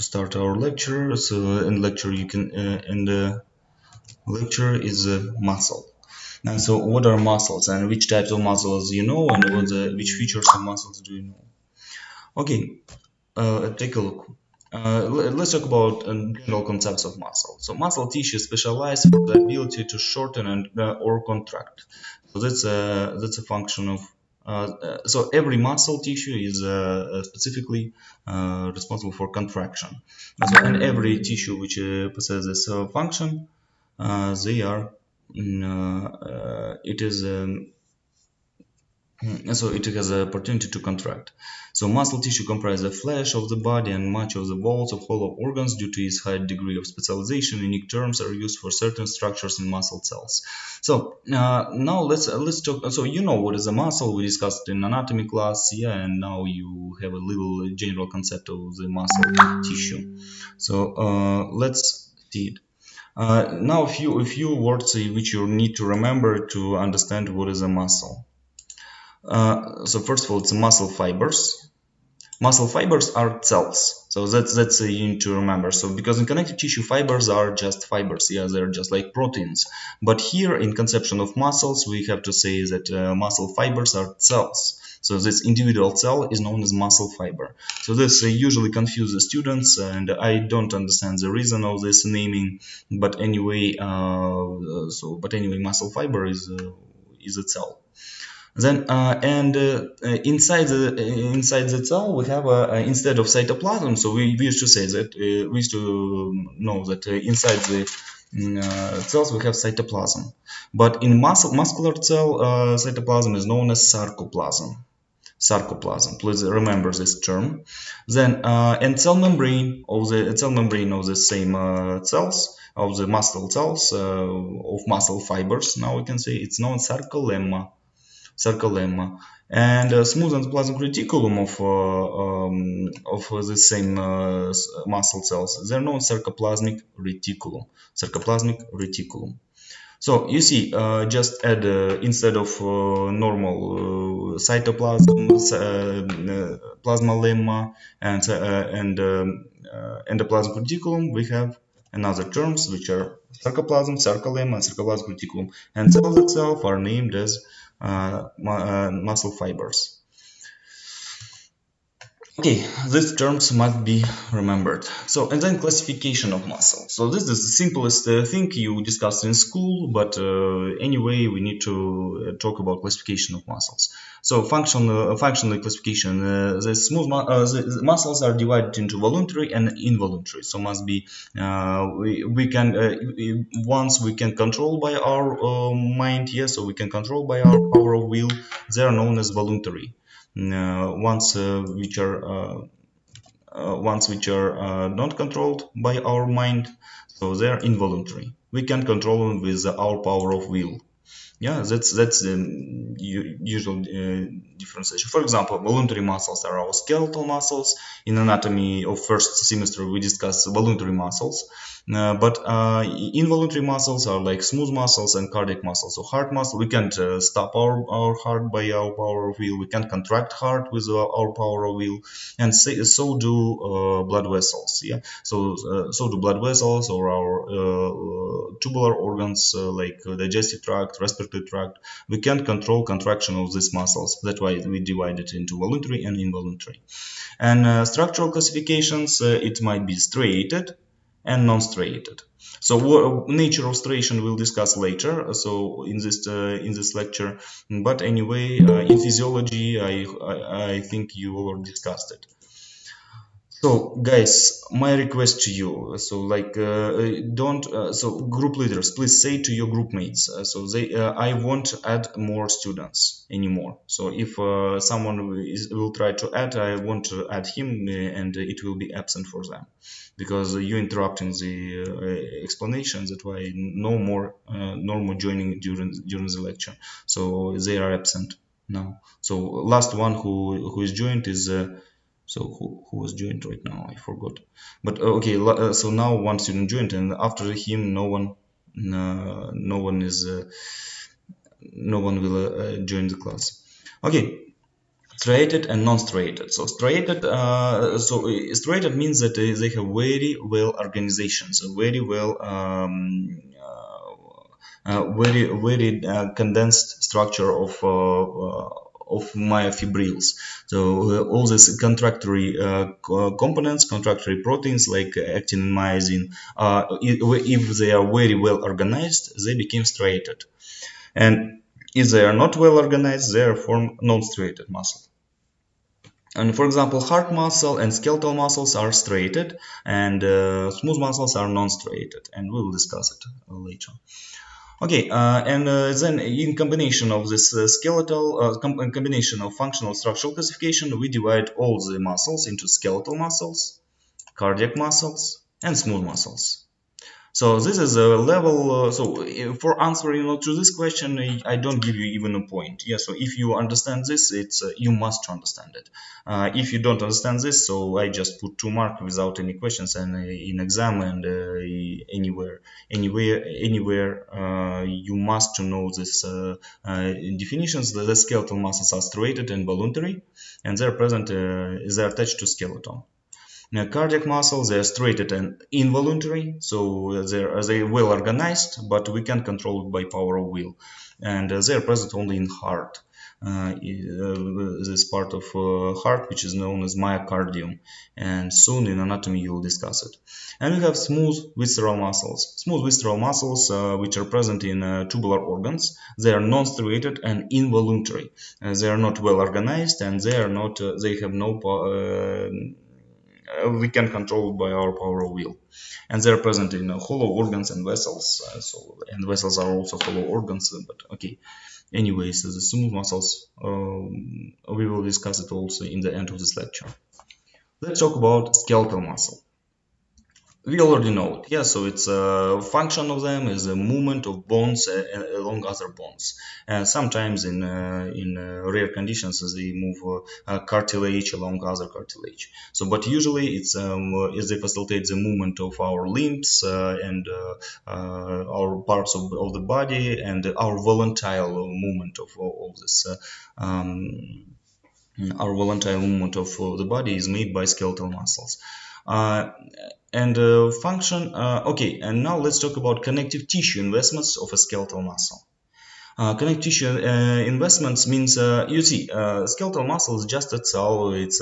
Start our lecture. So in lecture you can in the lecture is muscle. And so what are muscles and which types of muscles you know and which features of muscles do you know? Okay, take a look. Let's talk about general concepts of muscle. So muscle tissue is specialized for the ability to shorten and or contract. So that's a function of so every muscle tissue is specifically responsible for contraction. And every tissue which possesses this function, they are it is so it has the opportunity to contract. So muscle tissue comprises the flesh of the body and much of the walls of hollow organs. Due to its high degree of specialization, unique terms are used for certain structures in muscle cells. So now let's talk. So you know what is a muscle? We discussed in anatomy class, yeah, and now you have a little general concept of the muscle tissue. So let's see it. Now a few words which you need to remember to understand what is a muscle. So first of all, it's muscle fibers. Muscle fibers are cells. So that's you need to remember. So because in connective tissue, fibers are just fibers. Yeah, they're just like proteins. But here in conception of muscles, we have to say that muscle fibers are cells. So this individual cell is known as muscle fiber. So this usually confuses students, and I don't understand the reason of this naming. But anyway, muscle fiber is a cell. Then inside the cell we have instead of cytoplasm. So we used to say that we used to know that inside the cells we have cytoplasm, but in muscular cell cytoplasm is known as sarcoplasm. Sarcoplasm. Please remember this term. Then and cell membrane of the same cells of the muscle cells of muscle fibers. Now we can say it's known as sarcolemma, and smooth endoplasmic reticulum of the same muscle cells. They're known sarcoplasmic reticulum. Sarcoplasmic reticulum. So you see, just add instead of cytoplasm, plasma lemma, and endoplasmic reticulum, we have another terms which are sarcoplasm, sarcolemma, and sarcoplasmic reticulum. And cells itself are named as muscle fibers. Okay, these terms must be remembered. So, and then classification of muscle. So this is the simplest thing you discussed in school, but anyway, we need to talk about classification of muscles. So, functional classification. The muscles are divided into voluntary and involuntary. So, must be we can once we can control by our mind. Yes, so we can control by our power of will. They are known as voluntary. Ones which are not controlled by our mind, so they are involuntary. We can control them with our power of will. Yeah, that's the usual differentiation. For example, voluntary muscles are our skeletal muscles. In anatomy of first semester we discuss voluntary muscles, but involuntary muscles are like smooth muscles and cardiac muscles. So heart muscle, we can't stop our heart by our power of will. We can't contract heart with our power of will, and so do blood vessels. Yeah, so do blood vessels or our tubular organs like digestive tract, respiratory tract. We can't control contraction of these muscles. That's why we divide it into voluntary and involuntary. And structural classifications, it might be striated and non-striated. So nature of striation we'll discuss later. So in this lecture, but anyway, in physiology, I think you already discussed it. So, guys, my request to you, so like, don't, so group leaders, please say to your group mates, I won't add more students anymore. So if will try to add, I want to add him, and it will be absent for them, because you're interrupting the explanation. That's why no more joining during the lecture. So they are absent now. So last one who is joined is. So who was joined right now? I forgot. But okay, so now one student joined, and after him, no one will join the class. Okay, striated and non-striated. So striated means that they have very well organization, so very well very condensed structure of myofibrils. So all these contractory components, contractory proteins like actin and myosin, if they are very well organized, they become striated. And if they are not well organized, they are formed non-striated muscle. And for example, heart muscle and skeletal muscles are striated, and smooth muscles are non-striated, and we will discuss it later. Okay, and then in combination of this combination of functional structural classification, we divide all the muscles into skeletal muscles, cardiac muscles, and smooth muscles. So this is a level. For answering to this question, I don't give you even a point. Yeah. So if you understand this, it's you must understand it. If you don't understand this, so I just put 2 marks without any questions, and in exam and anywhere, you must to know this definitions. The skeletal muscles are striated and voluntary, and they're present. They're attached to skeleton. Now, cardiac muscles, they are striated and involuntary, so they well organized, but we can control it by power of will. And they are present only in heart. This part of heart, which is known as myocardium, and soon in anatomy you will discuss it. And we have smooth visceral muscles. Smooth visceral muscles, which are present in tubular organs, they are non-striated and involuntary. They are not well organized, and they are not. They have no. We can control by our power of will, and they're present in hollow organs and vessels. And vessels are also hollow organs, but okay. Anyways, the smooth muscles, we will discuss it also in the end of this lecture. Let's talk about skeletal muscle. We already know it. Yeah, so it's a function of them is a movement of bones along other bones. Sometimes in rare conditions they move cartilage along other cartilage. So, but usually it's they facilitate the movement of our limbs and our parts of the body and our volatile movement of all this. Our volatile movement of the body is made by skeletal muscles. And function. Okay, and now let's talk about connective tissue investments of a skeletal muscle. Connective tissue investments means you see skeletal muscle is just a cell. It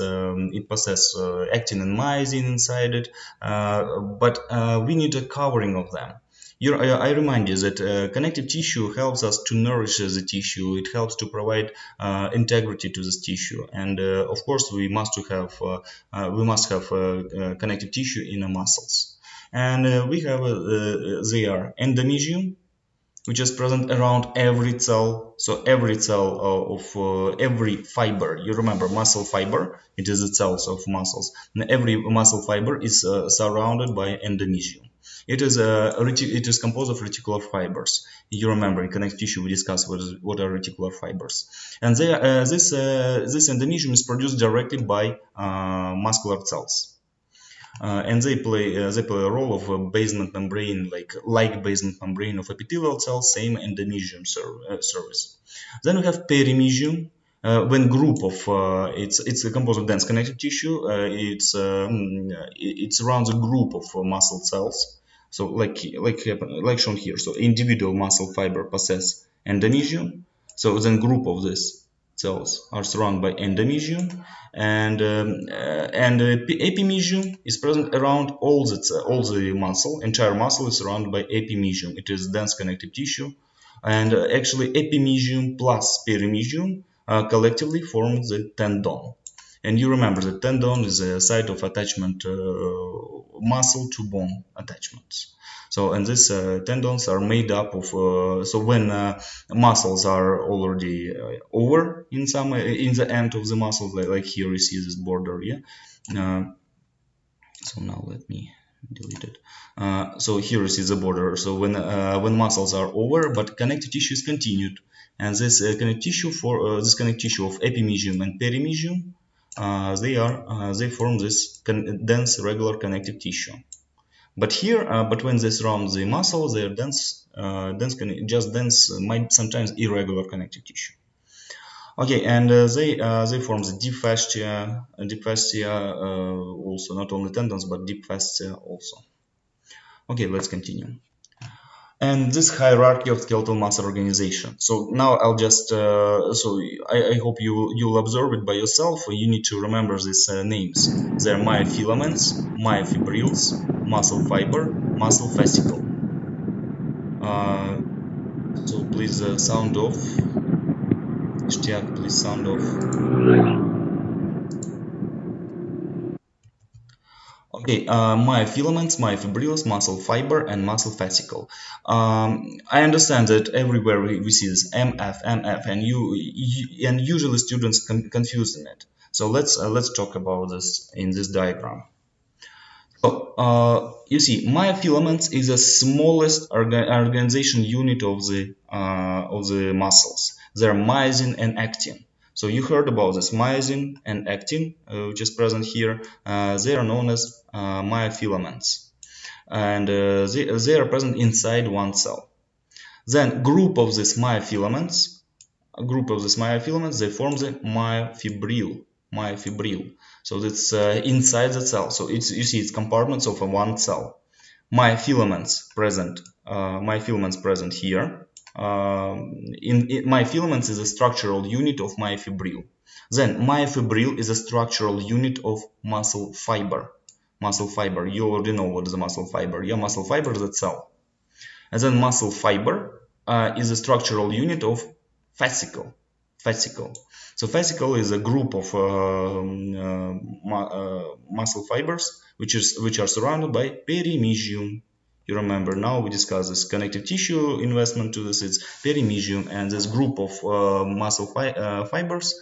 possesses actin and myosin inside it, but we need a covering of them. I remind you that connective tissue helps us to nourish the tissue. It helps to provide integrity to this tissue, and of course we must have connective tissue in the muscles. And we have they are endomysium, which is present around every cell. So every cell of every fiber. You remember muscle fiber? It is the cells of muscles. And every muscle fiber is surrounded by endomysium. It is composed of reticular fibers. You remember in connective tissue we discussed what are reticular fibers, and this endomysium is produced directly by muscular cells. And they play a role of a basement membrane, like basement membrane of epithelial cells, same endomysium service. Then we have perimysium. When group of it's composed of dense connective tissue. It surrounds a group of muscle cells. So like shown here. So individual muscle fiber possess endomysium. So then group of this cells are surrounded by endomysium, and epimysium is present around all the muscle. Entire muscle is surrounded by epimysium. It is dense connective tissue, and actually epimysium plus perimysium collectively form the tendon. And you remember the tendon is a site of attachment, muscle to bone attachments. So, and these tendons are made up of. So when muscles are already over in the end of the muscles, like here you see this border, yeah. So now let me delete it. So here you see the border. So when muscles are over, but connective tissue is continued, and this connective tissue this connective tissue of epimysium and perimysium. They form this dense regular connective tissue. But here, but when they surround the muscle, they are dense, might sometimes irregular connective tissue. Okay, and they form the deep fascia also, not only tendons but deep fascia also. Okay, let's continue. And this hierarchy of skeletal muscle organization. So now I'll just I hope you'll observe it by yourself. You need to remember these names. They're myofilaments, myofibrils, muscle fiber, muscle fascicle. So please sound off. Ishtiaq, please sound off. Okay, myofilaments, myofibrils, muscle fiber, and muscle fascicle. I understand that everywhere we see this MF, MF, and and usually students confuse in it. So let's talk about this in this diagram. So you see, myofilaments is the smallest organization unit of the muscles. They're myosin and actin. So you heard about this myosin and actin, which is present here. They are known as myofilaments, and they are present inside one cell. Then group of these myofilaments, they form the myofibril. So that's inside the cell. So it's, you see, it's compartments of a one cell. Myofilaments present here. Myofilaments is a structural unit of myofibril. Then myofibril is a structural unit of muscle fiber. Muscle fiber, you already know what is a muscle fiber. Yeah, muscle fiber is a cell. And then muscle fiber is a structural unit of fascicle. Fascicle. So fascicle is a group of muscle fibers which are surrounded by perimysium. You remember, now we discuss this connective tissue investment to this. It's perimysium, and this group of fibers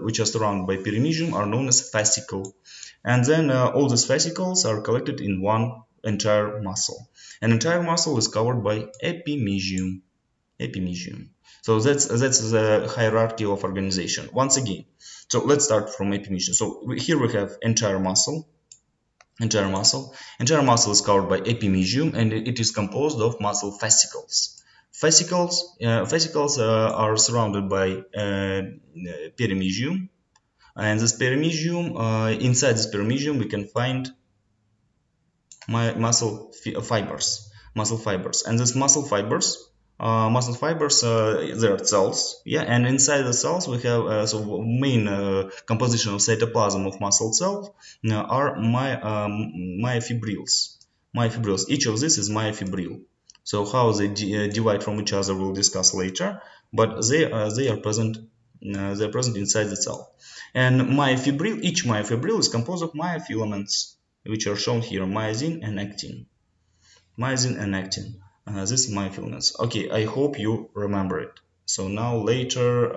which are surrounded by perimysium are known as fascicle. And then all these fascicles are collected in one entire muscle. An entire muscle is covered by epimysium. Epimysium. So that's the hierarchy of organization. Once again, so let's start from epimysium. So here we have entire muscle. Entire muscle is covered by epimysium, and it is composed of muscle fascicles. Fascicles are surrounded by perimysium, and this perimysium, inside this perimysium, we can find muscle fibers, and these muscle fibers, they are cells, yeah, and inside the cells we have so main composition of cytoplasm of muscle cell are myofibrils. Each of this is myofibril. So how they divide from each other we'll discuss later, but they are present. They're present inside the cell, and each myofibril is composed of myofilaments, which are shown here: myosin and actin. This is myofilaments. Okay, I hope you remember it. So now later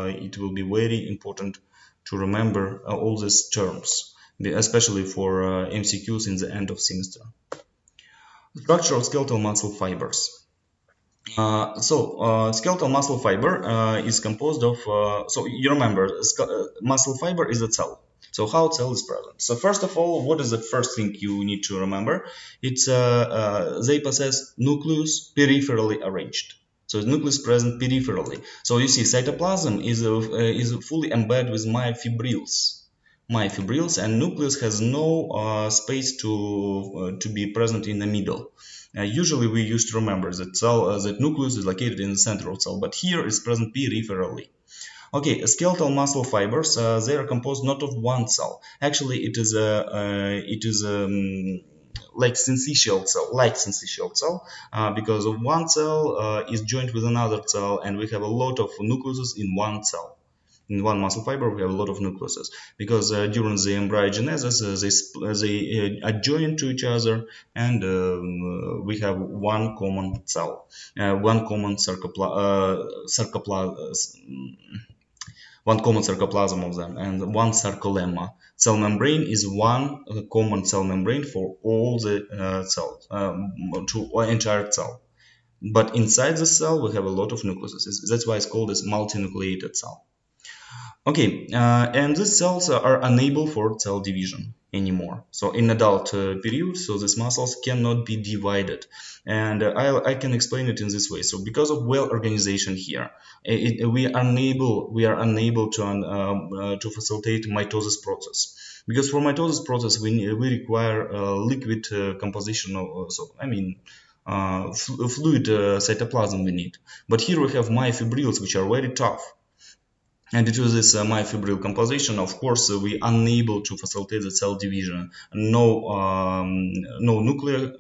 it will be very important to remember all these terms, especially for MCQs in the end of semester. Structure of skeletal muscle fibers. Skeletal muscle fiber is composed of, so you remember, muscle fiber is a cell. So how cell is present? So first of all, what is the first thing you need to remember? It's they possess nucleus peripherally arranged. So the nucleus present peripherally. So you see, cytoplasm is fully embedded with myofibrils, and nucleus has no space to be present in the middle. Usually we used to remember that nucleus is located in the center of cell, but here it's present peripherally. Okay, skeletal muscle fibers, they are composed not of one cell. Actually, it is like syncytial cell, because of one cell is joined with another cell, and we have a lot of nucleuses in one cell. In one muscle fiber, we have a lot of nucleuses because during the embryogenesis, they adjoin to each other, and we have one common cell, one common sarcoplasm of them, and one sarcolemma. Cell membrane is one common cell membrane for all the cells, to entire cell. But inside the cell, we have a lot of nucleuses. That's why it's called as multinucleated cell. Okay, and these cells are unable for cell division anymore. So in adult period, so these muscles cannot be divided, and I can explain it in this way. So because of well organization here, we are unable to facilitate mitosis process. Because for mitosis process, we require liquid composition. So I mean. Fluid cytoplasm we need, but here we have myofibrils which are very tough, and due to this myofibril composition, of course, we unable to facilitate the cell division. No nuclear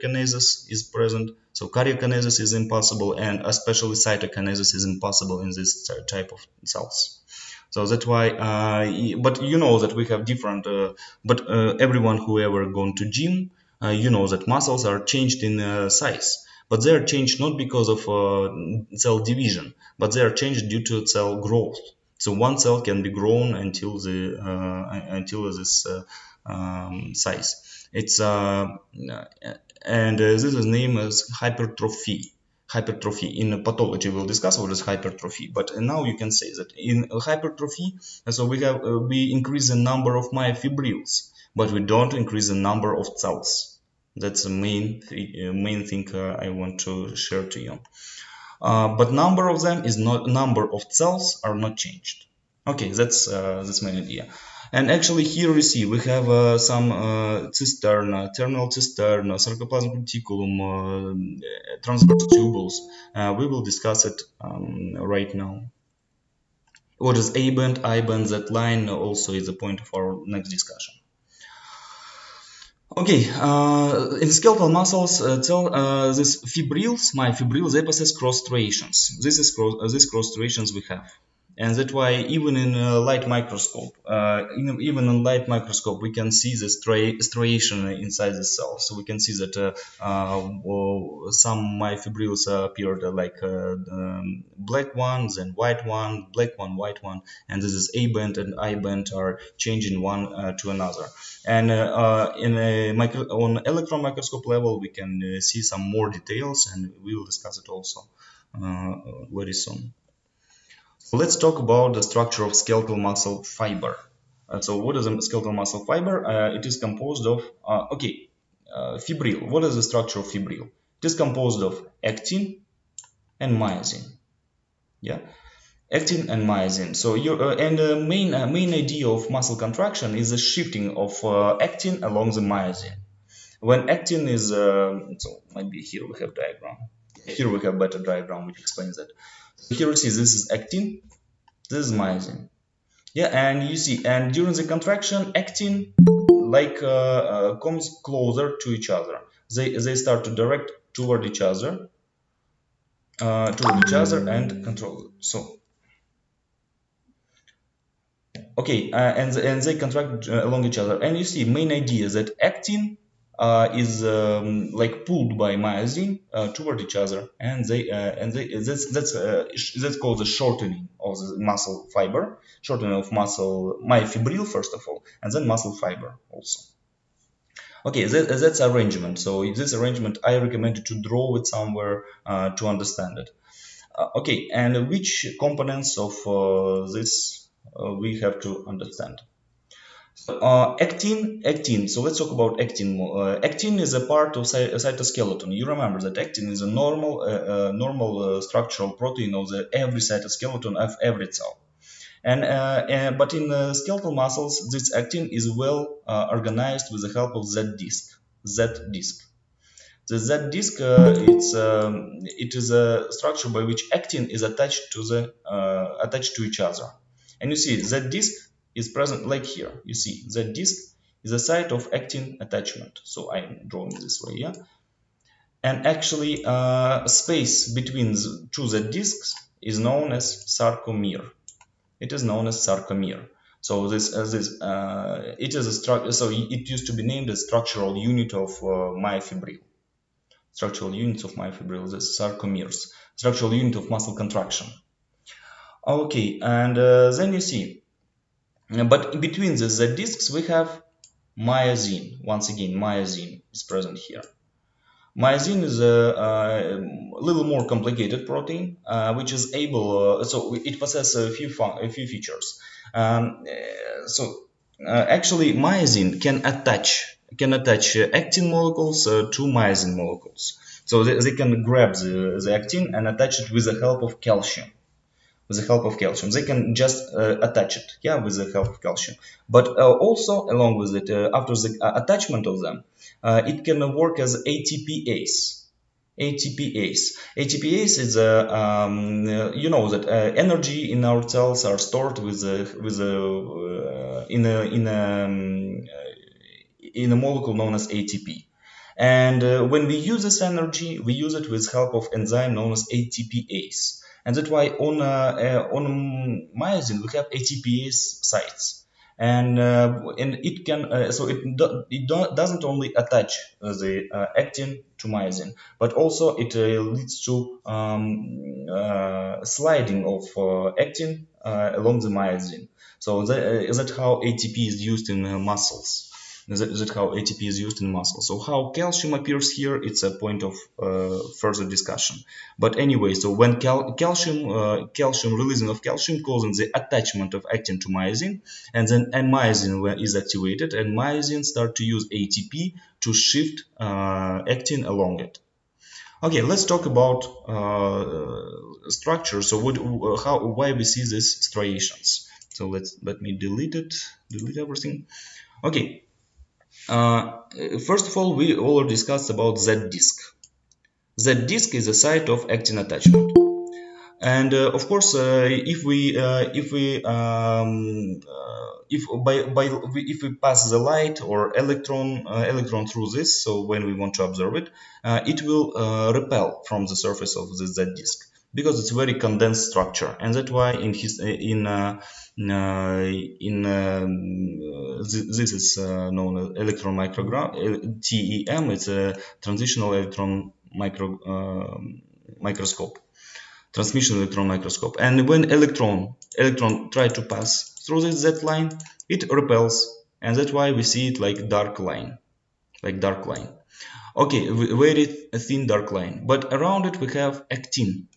kinases is present, so karyokinesis is impossible, and especially cytokinesis is impossible in this type of cells. So that's why, but you know that we have different, but everyone who ever gone to gym, you know that muscles are changed in size, but they are changed not because of cell division, but they are changed due to cell growth. So one cell can be grown until this size. It's and this is named as hypertrophy. Hypertrophy in pathology we'll discuss what is hypertrophy, but now you can say that in hypertrophy, so we increase the number of myofibrils, but we don't increase the number of cells. That's the main thing I want to share to you. But number of them is not, number of cells are not changed. Okay, that's my idea. And actually here we see we have some cisterna, terminal cisterna, sarcoplasmic reticulum, transverse tubules. We will discuss it right now. What is A band, I band, Z line also is the point of our next discussion. Okay, in skeletal muscles, these fibrils, myofibrils, they possess cross striations. These cross striations we have, and that's why even in a light microscope, we can see the striation inside the cell. So we can see that some myofibrils appeared like black ones and white one, black one, white one, and this is A band and I band are changing one to another. And on electron microscope level, we can see some more details, and we will discuss it also very soon. So let's talk about the structure of skeletal muscle fiber. So what is a skeletal muscle fiber? It is composed of, fibril. What is the structure of fibril? It is composed of actin and myosin. Yeah, actin and myosin. So the main idea of muscle contraction is the shifting of actin along the myosin. When actin is, so maybe here we have diagram. Here we have better diagram which explains that. So here we see this is actin, this is myosin. Yeah, and you see, and during the contraction, actin comes closer to each other. They start to direct toward each other, and control. So okay, and they contract along each other, and you see main idea is that actin is like pulled by myosin toward each other, and that's called the shortening of the muscle fiber, shortening of muscle myofibril first of all, and then muscle fiber also. Okay, that's arrangement. So this arrangement I recommend you to draw it somewhere to understand it. Okay, and which components of this we have to understand. Actin. So let's talk about actin more. Actin is a part of cytoskeleton. You remember that actin is a normal structural protein of every cytoskeleton of every cell. But in skeletal muscles, this actin is well organized with the help of Z disc. The Z disc it is a structure by which actin is attached to each other. And you see Z disc is present like here. You see Z disc is a site of actin attachment. So I'm drawing this way, yeah. And actually, space between two Z discs is known as sarcomere. It is known as sarcomere. So it is a structure. So it used to be named a structural unit of myofibril. Structural units of myofibril, the sarcomeres, structural unit of muscle contraction. Okay, and then you see, but between the discs we have myosin. Once again, myosin is present here. Myosin is a little more complicated protein, which is able. So it possesses a few features. Actually, myosin can attach actin molecules to myosin molecules. So they can grab the actin and attach it with the help of calcium. With the help of calcium, they can just attach it, yeah, with the help of calcium. But also along with it, after the attachment of them, it can work as ATPase. ATPase is you know that energy in our cells are stored in a molecule known as ATP. And when we use this energy, we use it with help of enzyme known as ATPase. And that's why on myosin we have ATPase sites. And it can doesn't only attach the actin to myosin, but also it leads to sliding of actin along the myosin. So that's how ATP is used in muscles. That's how ATP is used in muscles. So how calcium appears here, it's a point of further discussion. But anyway, so when calcium releasing of calcium causes the attachment of actin to myosin, and then myosin is activated, and myosin start to use ATP to shift actin along it. Okay, let's talk about structure. So why we see these striations. So let me delete everything. Okay. First of all, we already discussed about Z disk. Z disk is a site of actin attachment, and of course, if we pass the light or electron through this, so when we want to observe it, it will repel from the surface of the Z disk because it's a very condensed structure, and that's why this is known as electron micrograph, TEM. It's a transitional electron microscope, transmission electron microscope. And when electron try to pass through this Z line, it repels, and that's why we see it like dark line. Okay, very thin dark line, but around it we have actin.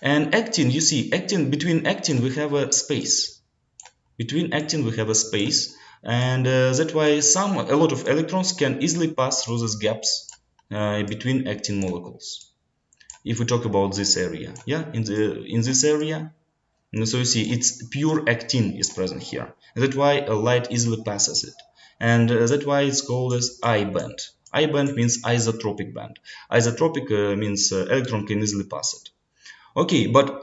And actin, you see, between actin we have a space. And that's why a lot of electrons can easily pass through these gaps between actin molecules. If we talk about this area, yeah, in this area, so you see it's pure actin is present here. And that's why light easily passes it, and that's why it's called as I band. I band means isotropic band. Isotropic means electron can easily pass it. Okay, but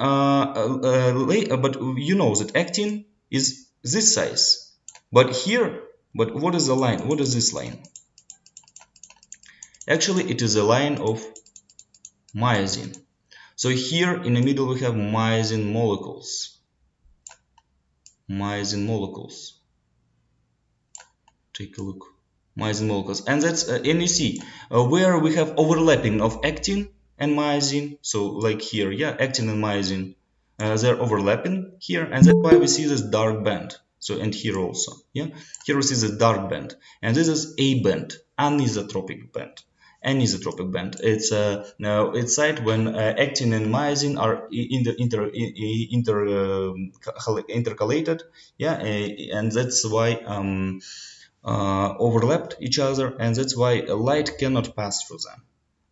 you know that actin is this size. But what is the line? What is this line? Actually, it is a line of myosin. So here in the middle we have myosin molecules. Take a look. Myosin molecules, and that's and you see where we have overlapping of actin and myosin. So like here, yeah, actin and myosin, they're overlapping here, and that's why we see this dark band. So, and here also, yeah, here we see the dark band, and this is A band, anisotropic band. It's it's site when actin and myosin are intercalated, yeah, and that's why overlapped each other, and that's why light cannot pass through them.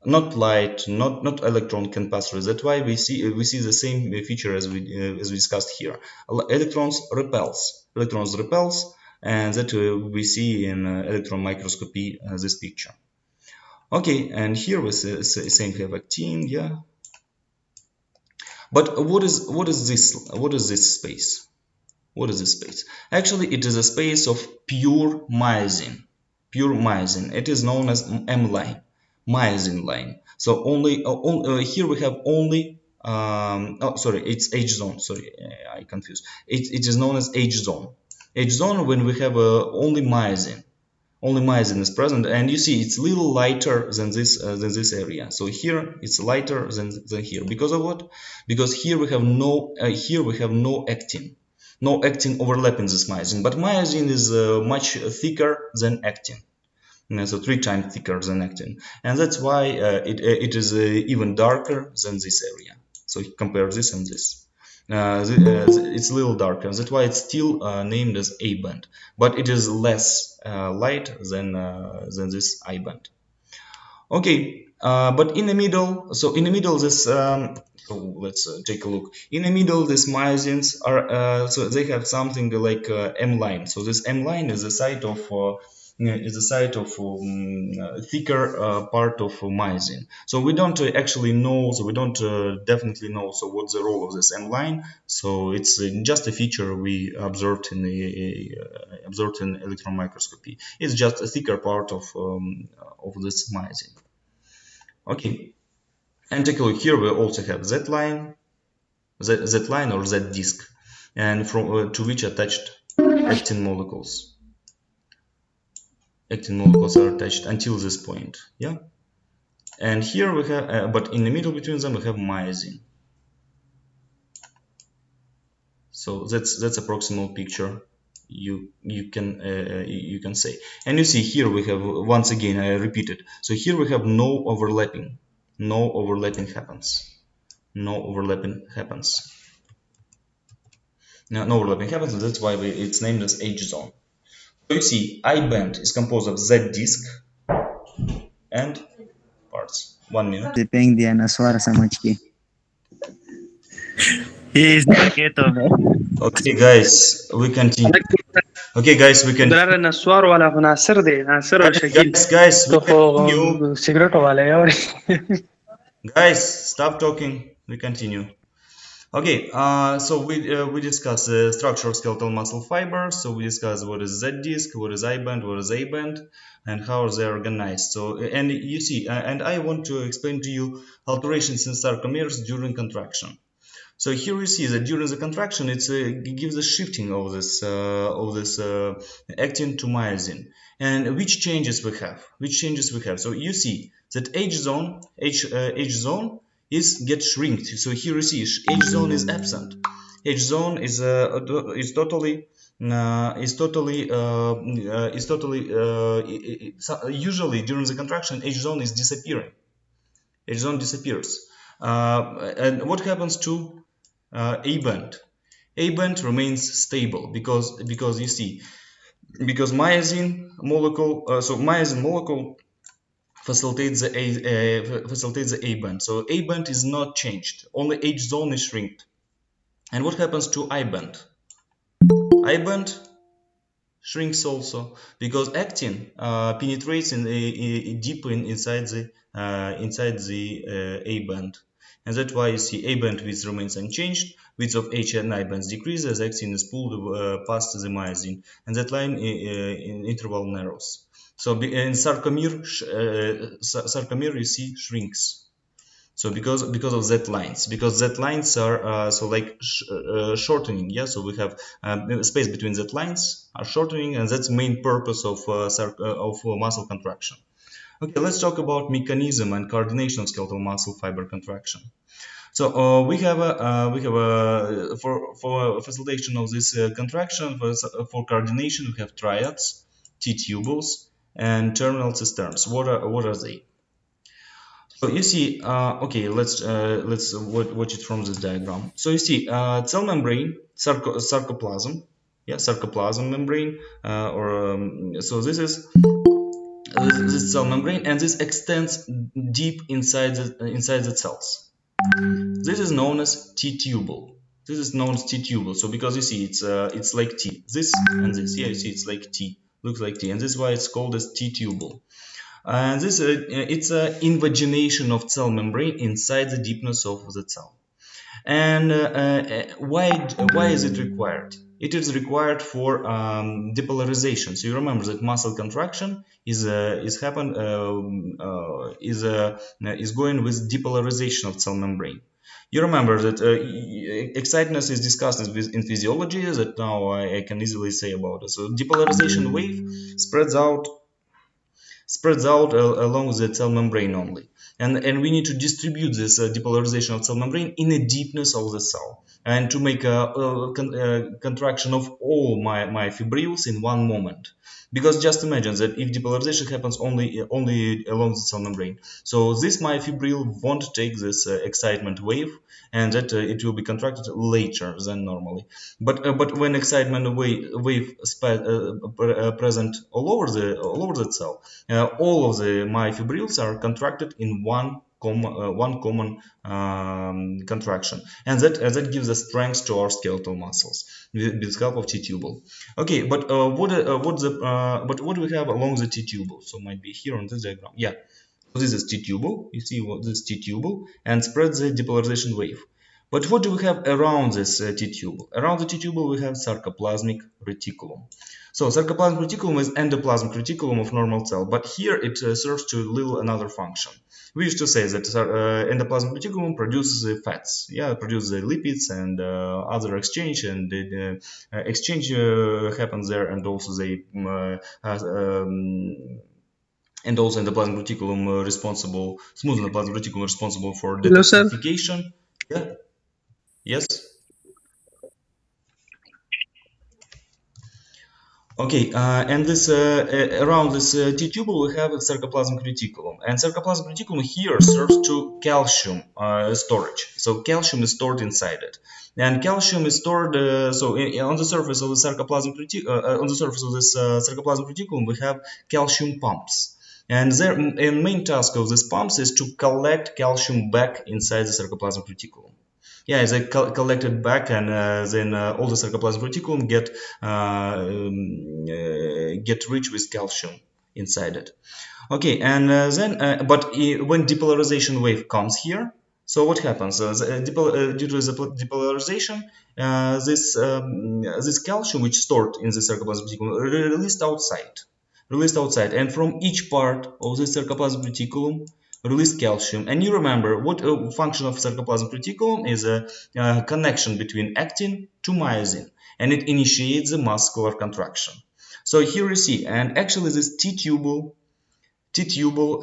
Not light, not electron can pass through. That's why we see the same feature as we discussed here. Electrons repels, and that we see in electron microscopy this picture. Okay, and here we see same have actin, yeah. But what is this? What is this space? What is this space? Actually, it is a space of pure myosin. It is known as M line, myosin line. So only here we have only. Oh, sorry, it's H zone. Sorry, I confused. It is known as H zone. H zone when we have only myosin. Only myosin is present, and you see it's a little lighter than this area. So here it's lighter than here. Because of what? Because here we have no actin. No actin overlapping this myosin, but myosin is much thicker than actin. So 3 times thicker than actin, and that's why it is even darker than this area. So compare this and this. It's a little darker. That's why it's still named as A band, but it is less light than this I band. Okay, but in the middle, so in the middle, this so let's take a look. In the middle, these myosins are so they have something like M line. So this M line is the site of thicker part of myosin. So we don't actually know. So we don't definitely know. So what's the role of this M line? So it's just a feature we observed in electron microscopy. It's just a thicker part of this myosin. Okay, and take a look here. We also have Z line, Z line or Z disc, and from to which attached actin molecules. Actin molecules are attached until this point. Yeah, and here we have, but in the middle between them we have myosin. So that's a proximal picture. You can say, and you see here we have, once again I repeat it. So here we have no overlapping. No overlapping happens. No overlapping happens. No overlapping happens, and that's why it's named as H zone. So you see, I band is composed of Z disk and parts. 1 minute. Depende de na soara samachki. He is not ghetto, man. Okay, guys, we continue. Okay, guys, we can. دلار نسوار ولا ناصر دي ناصر شكل Guys, we تو continue. سيجرت ولا يوري Guys, stop talking. We continue. Okay, so we discuss the structure of skeletal muscle fibers. So we discuss what is Z disc, what is I band, what is A band, and how they are organized. So, and you see, and I want to explain to you alterations in sarcomeres during contraction. So here we see that during the contraction, it gives a shifting of this actin to myosin. And which changes we have? Which changes we have? So you see that H zone gets shrinked. So here you see H zone is absent. H zone is totally usually during the contraction H zone is disappearing. H zone disappears. And what happens to A band? A band remains stable because you see, because myosin molecule, so myosin molecule facilitates the A band. So A band is not changed. Only H zone is shrinked. And what happens to I band? I band shrinks also because actin penetrates deep inside the A band, and that's why you see A band width remains unchanged. Width of H and I bands decreases as actin is pulled past the myosin, and that line in interval narrows. So in sarcomere, you see shrinks. So because of Z lines, because Z lines are shortening. Yeah, so we have space between Z lines are shortening, and that's the main purpose of muscle contraction. Okay, let's talk about mechanism and coordination of skeletal muscle fiber contraction. So we have for facilitation of this contraction, for coordination, we have triads, T-tubules, and terminal cisterns. What are they? So you see, okay, let's watch it from this diagram. So you see, cell membrane, sarcoplasm, yeah, sarcoplasm membrane, so this is this cell membrane, and this extends deep inside the cells. This is known as T-tubule. This is known as T-tubule. So because you see, it's like T. This and this, yeah, you see, it's like T, looks like T, and this is why it's called as T-tubule. And this it's an invagination of cell membrane inside the deepness of the cell. And why is it required? It is required for depolarization. So you remember that muscle contraction is going with depolarization of cell membrane. You remember that excitedness is discussed in physiology, that now I can easily say about it. So depolarization wave spreads out along the cell membrane only, and we need to distribute this depolarization of cell membrane in the deepness of the cell. and to make a contraction of all my fibrils in one moment. Because just imagine that if depolarization happens only along the cell membrane, so this myofibril won't take this excitement wave, and that it will be contracted later than normally. But when excitement wave present all over the cell, all of the myofibrils are contracted in one common contraction, and that gives a strength to our skeletal muscles with the help of T-tubule. Okay, but what do we have along the T-tubule? So might be here on this diagram. Yeah, so this is T-tubule. You see what this T-tubule and spread the depolarization wave. But what do we have around this T-tubule? Around the T-tubule we have sarcoplasmic reticulum. So sarcoplasmic reticulum is endoplasmic reticulum of normal cell, but here it serves to little another function. We used to say that endoplasmic reticulum produces fats, produces lipids and other exchange, and exchange happens there, and also they and also endoplasmic reticulum smooth endoplasmic reticulum responsible for Hello, sir. detoxification. Yeah. Yes. Okay, and this around this T-tubule we have a sarcoplasmic reticulum, and sarcoplasmic reticulum here serves to calcium storage. So calcium is stored inside it, and calcium is stored. On the surface of the on the surface of this sarcoplasmic reticulum, we have calcium pumps, and their main task of these pumps is to collect calcium back inside the sarcoplasmic reticulum. Yeah, they collected back, and then all the sarcoplasmic reticulum get rich with calcium inside it. Okay, and when depolarization wave comes here, so what happens? Due to the depolarization, this calcium which is stored in the sarcoplasmic reticulum released outside, and from each part of the sarcoplasmic reticulum released calcium. And you remember what function of sarcoplasmic reticulum is a connection between actin to myosin, and it initiates the muscular contraction. So here you see, and actually this T-tubule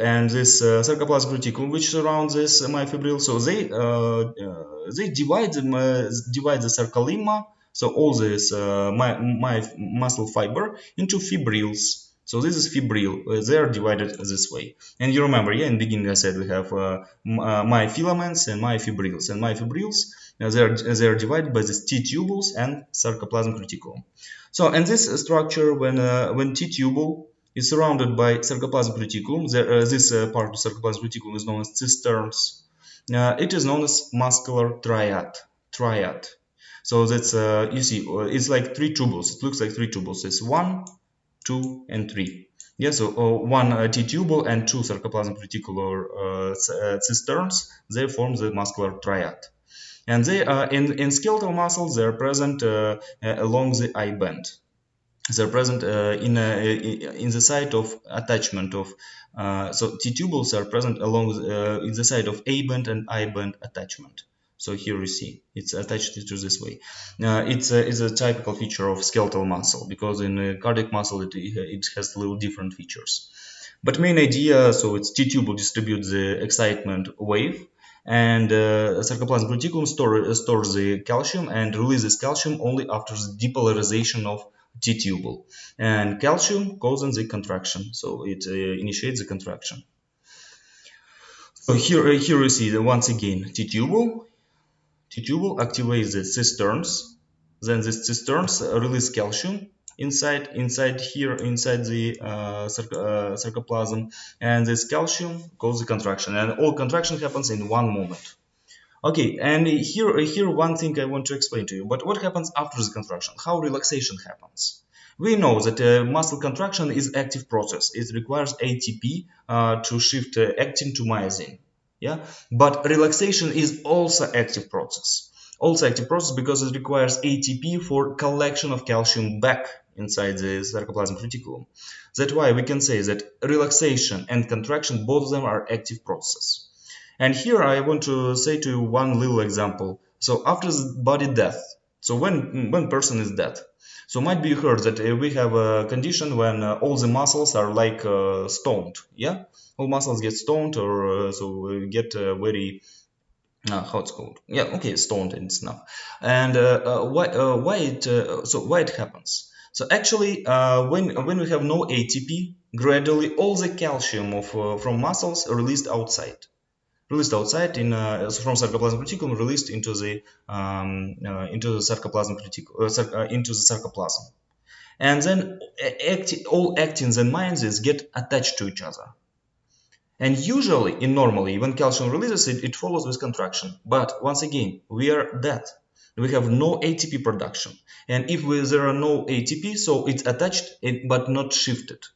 and this sarcoplasmic reticulum which surrounds this myofibril, so they divide the sarcolemma, so all this muscle fiber, into fibrils. So this is fibril. They are divided this way. And you remember, in the beginning I said we have myofilaments and myofibrils. And myofibrils, they are divided by these T-tubules and sarcoplasmic reticulum. So, and this structure, when T-tubule is surrounded by sarcoplasmic reticulum, this part of sarcoplasmic reticulum is known as cisterns. It is known as muscular triad. So that's you see, it's like three tubules. It looks like three tubules. It's 1, 2, and 3. Yeah, so one T-tubule and two sarcoplasmic reticular cisterns, they form the muscular triad. And they in skeletal muscles, they are present along the eye band. They're present in the site of attachment of so T-tubules are present along in the side of A-band and I-band attachment. So here you see it's attached to this way. It's a typical feature of skeletal muscle, because in cardiac muscle it has little different features. But main idea, so it's T-tubule distributes the excitement wave, and sarcoplasmic reticulum stores the calcium and releases calcium only after the depolarization of T-tubule, and calcium causes the contraction, so it initiates the contraction. So here you see that once again T-tubule activates the cisterns, then the cisterns release calcium inside the sarcoplasm, and this calcium causes the contraction, and all contraction happens in one moment. Okay, and here one thing I want to explain to you. But what happens after the contraction? How relaxation happens? We know that muscle contraction is active process. It requires ATP to shift actin to myosin. Yeah, but relaxation is also active process. Also active process because it requires ATP for collection of calcium back inside the sarcoplasmic reticulum. That's why we can say that relaxation and contraction, both of them are active processes. And here I want to say to you one little example. So after the body death, so when person is dead, so might be you heard that we have a condition when all the muscles are like stoned. Yeah, all muscles get stoned, or so get very How it's called? Yeah, okay, stoned and enough. And why it happens? So actually, when we have no ATP, gradually all the calcium from muscles are released outside in from sarcoplasmic reticulum, released into the sarcoplasmic reticulum, into the sarcoplasm, and then all actins and myosin get attached to each other. And usually, in normally, when calcium releases it follows with contraction. But once again, we are dead. We have no ATP production. And if there are no ATP, so it's attached but not shifted.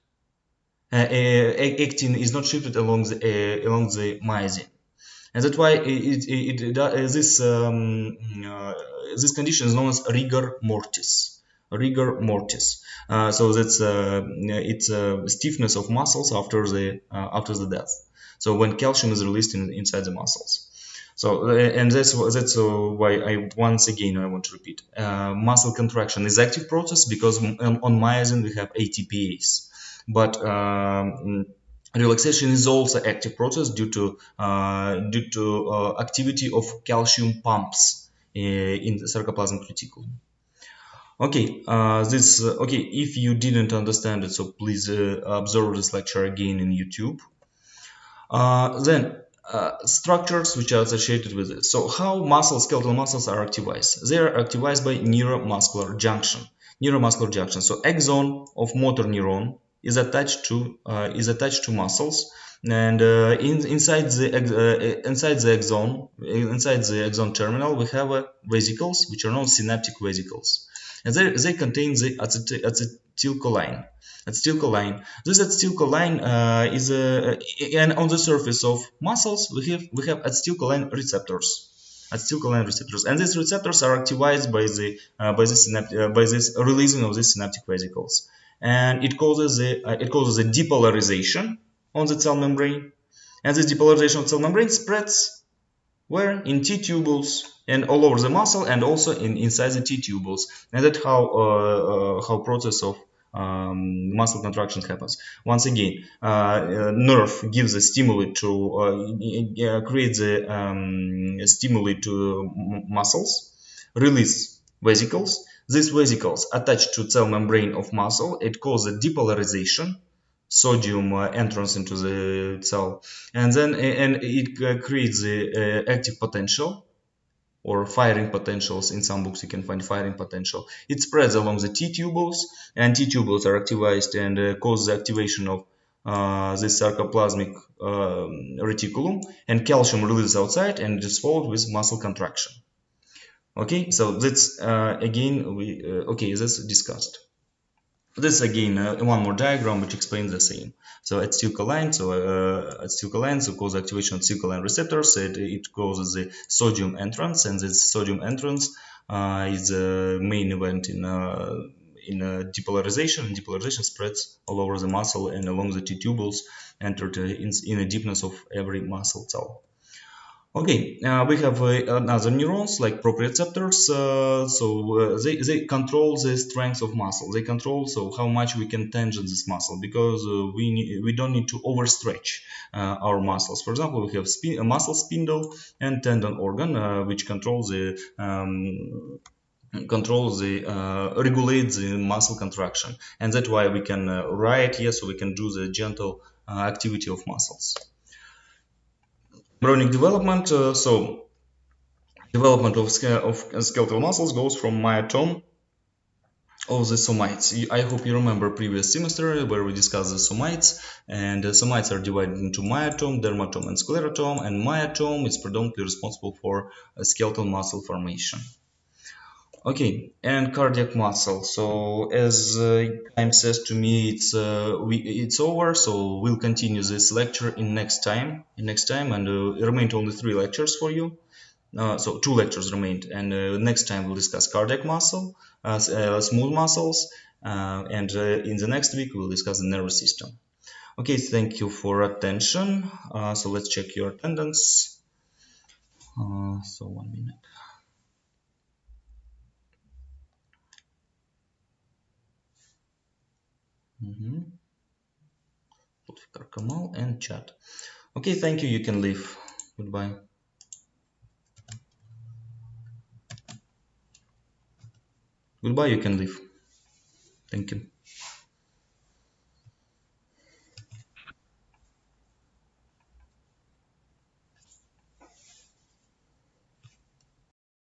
Actin is not shifted along the myosin. And that's why this condition is known as rigor mortis. Rigor mortis. So that's it's stiffness of muscles after the death. So when calcium is released inside the muscles. So and that's why I once again I want to repeat. Muscle contraction is active process because on myosin we have ATPase, but relaxation is also active process due to activity of calcium pumps in the sarcoplasmic reticulum. Okay, okay. If you didn't understand it, so please observe this lecture again in YouTube. Then structures which are associated with it. So how skeletal muscles are activized? They are activized by neuromuscular junction. Neuromuscular junction. So axon of motor neuron is attached to muscles, and inside the axon terminal we have vesicles which are known synaptic vesicles, and they contain the acetylcholine. Acetylcholine. This acetylcholine is and on the surface of muscles we have acetylcholine receptors. Acetylcholine receptors, and these receptors are activized by this releasing of these synaptic vesicles, and it causes a depolarization on the cell membrane, and this depolarization of cell membrane spreads where in T tubules and all over the muscle, and also inside the T tubules, and that's how process of muscle contraction happens. Once again, nerve gives a stimuli to create the stimuli to muscles, release vesicles. These vesicles attach to cell membrane of muscle. It causes depolarization, sodium entrance into the cell, and then it creates the active potential or firing potentials. In some books you can find firing potential. It spreads along the T tubules, and T tubules are activized and cause the activation of this sarcoplasmic reticulum, and calcium releases outside, and it is followed with muscle contraction. Okay, so that's again okay, that's discussed. This again one more diagram which explains the same. So acetylcholine, so causes activation of acetylcholine receptors. It causes the sodium entrance, and this sodium entrance is the main event in depolarization. And depolarization spreads all over the muscle and along the T tubules, entered in the deepness of every muscle cell. Okay, we have other neurons like proprioceptors. They control the strength of muscle. They control how much we can tangent this muscle, because we don't need to overstretch our muscles. For example, we have a muscle spindle and tendon organ which controls the regulate the muscle contraction, and that's why we can write here, so we can do the gentle activity of muscles. Embryonic development. Development of skeletal muscles goes from myotome of the somites. I hope you remember previous semester where we discussed the somites, and the somites are divided into myotome, dermatome, and sclerotome, and myotome is predominantly responsible for skeletal muscle formation. Okay, and cardiac muscle. So as time says to me, it's over. So we'll continue this lecture in next time, and it remained only 3 lectures for you. So 2 lectures remained, and next time we'll discuss cardiac muscle, smooth muscles, and in the next week we'll discuss the nervous system. Okay, thank you for attention. So let's check your attendance. So 1 minute. Kamal and chat. Okay, thank you. You can leave. Goodbye. Goodbye. You can leave. Thank you.